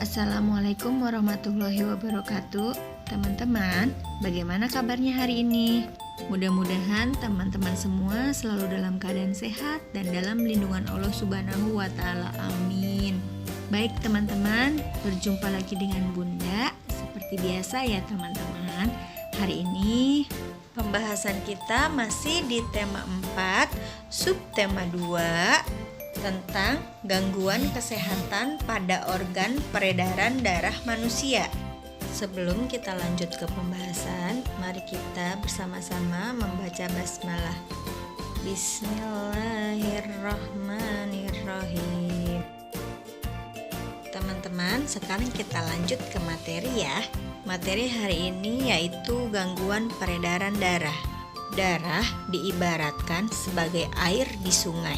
Assalamualaikum warahmatullahi wabarakatuh. Teman-teman, bagaimana kabarnya hari ini? Mudah-mudahan teman-teman semua selalu dalam keadaan sehat dan dalam lindungan Allah Subhanahu wa Ta'ala. Amin. Baik teman-teman, berjumpa lagi dengan Bunda. Seperti biasa ya teman-teman. Hari ini pembahasan kita masih di tema 4, subtema 2, tentang gangguan kesehatan pada organ peredaran darah manusia. Sebelum kita lanjut ke pembahasan, mari kita bersama-sama membaca basmalah. Bismillahirrahmanirrahim. Teman-teman, sekarang kita lanjut ke materi ya. Materi hari ini yaitu gangguan peredaran darah. Darah diibaratkan sebagai air di sungai.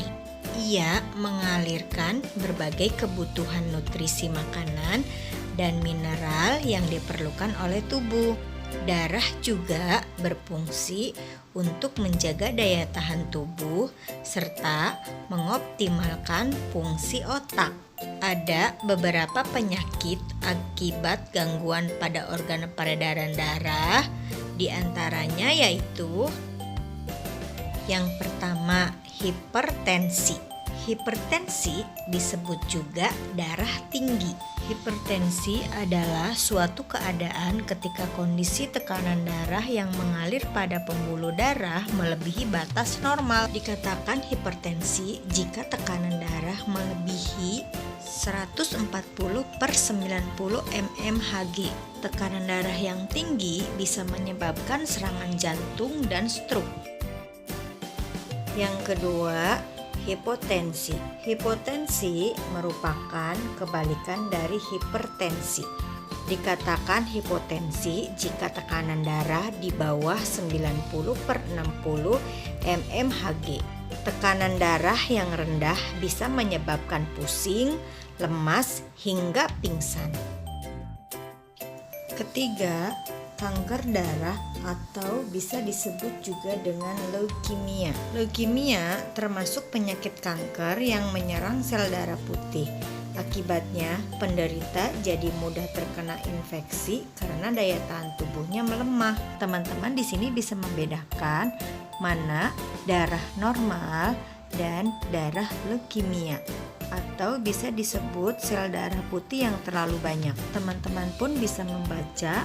Ia mengalirkan berbagai kebutuhan nutrisi makanan dan mineral yang diperlukan oleh tubuh. Darah juga berfungsi untuk menjaga daya tahan tubuh serta mengoptimalkan fungsi otak. Ada beberapa penyakit akibat gangguan pada organ peredaran darah, di antaranya yaitu yang pertama, hipertensi. Hipertensi disebut juga darah tinggi. Hipertensi adalah suatu keadaan ketika kondisi tekanan darah yang mengalir pada pembuluh darah melebihi batas normal. Dikatakan hipertensi jika tekanan darah melebihi 140/90 mmHg. Tekanan darah yang tinggi bisa menyebabkan serangan jantung dan stroke. Yang kedua, hipotensi. Hipotensi merupakan kebalikan dari hipertensi. Dikatakan hipotensi jika tekanan darah di bawah 90/60 mmHg. Tekanan darah yang rendah bisa menyebabkan pusing, lemas, hingga pingsan. Ketiga, kanker darah atau bisa disebut juga dengan leukemia. Leukemia termasuk penyakit kanker yang menyerang sel darah putih. Akibatnya, penderita jadi mudah terkena infeksi karena daya tahan tubuhnya melemah. Teman-teman di sini bisa membedakan mana darah normal dan darah leukemia, atau bisa disebut sel darah putih yang terlalu banyak. Teman-teman pun bisa membaca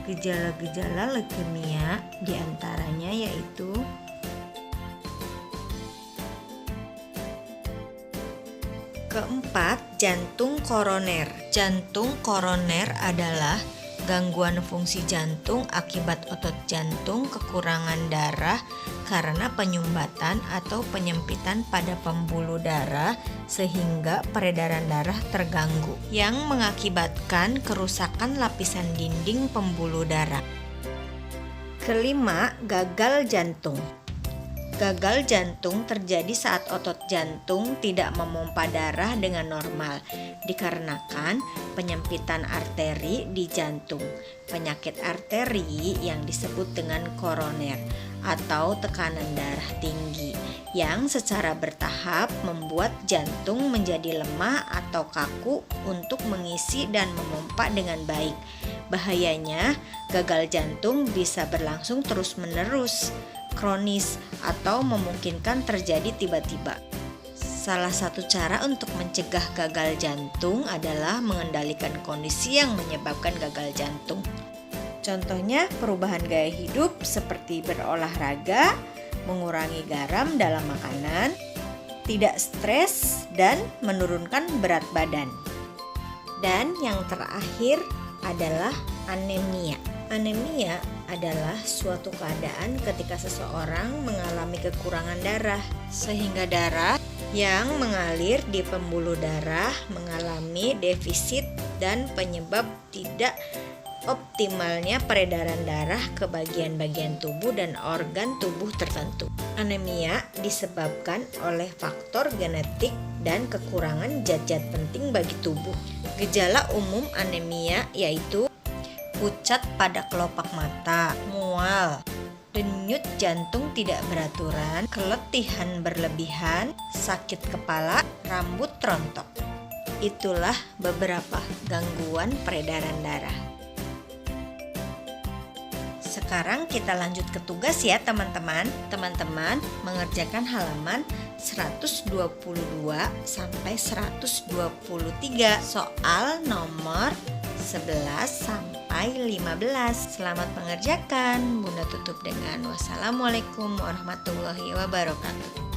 gejala-gejala leukemia, diantaranya yaitu keempat, jantung koroner. Jantung koroner adalah gangguan fungsi jantung akibat otot jantung kekurangan darah karena penyumbatan atau penyempitan pada pembuluh darah sehingga peredaran darah terganggu yang mengakibatkan kerusakan lapisan dinding pembuluh darah. Kelima, gagal jantung. Gagal jantung terjadi saat otot jantung tidak memompa darah dengan normal dikarenakan penyempitan arteri di jantung. Penyakit arteri yang disebut dengan koroner atau tekanan darah tinggi yang secara bertahap membuat jantung menjadi lemah atau kaku untuk mengisi dan memompa dengan baik. Bahayanya, gagal jantung bisa berlangsung terus-menerus, kronis, atau memungkinkan terjadi tiba-tiba. Salah satu cara untuk mencegah gagal jantung adalah mengendalikan kondisi yang menyebabkan gagal jantung. Contohnya perubahan gaya hidup seperti berolahraga, mengurangi garam dalam makanan, tidak stres, dan menurunkan berat badan. Dan yang terakhir adalah anemia. Anemia adalah suatu keadaan ketika seseorang mengalami kekurangan darah, sehingga darah yang mengalir di pembuluh darah mengalami defisit dan penyebab tidak optimalnya peredaran darah ke bagian-bagian tubuh dan organ tubuh tertentu. Anemia disebabkan oleh faktor genetik dan kekurangan zat-zat penting bagi tubuh. Gejala umum anemia yaitu pucat pada kelopak mata, mual, denyut jantung tidak beraturan, keletihan berlebihan, sakit kepala, rambut rontok. Itulah beberapa gangguan peredaran darah. Sekarang kita lanjut ke tugas ya teman-teman. Teman-teman mengerjakan halaman 122 sampai 123 soal nomor 11 sampai 15. Selamat mengerjakan. Bunda tutup dengan wassalamualaikum warahmatullahi wabarakatuh.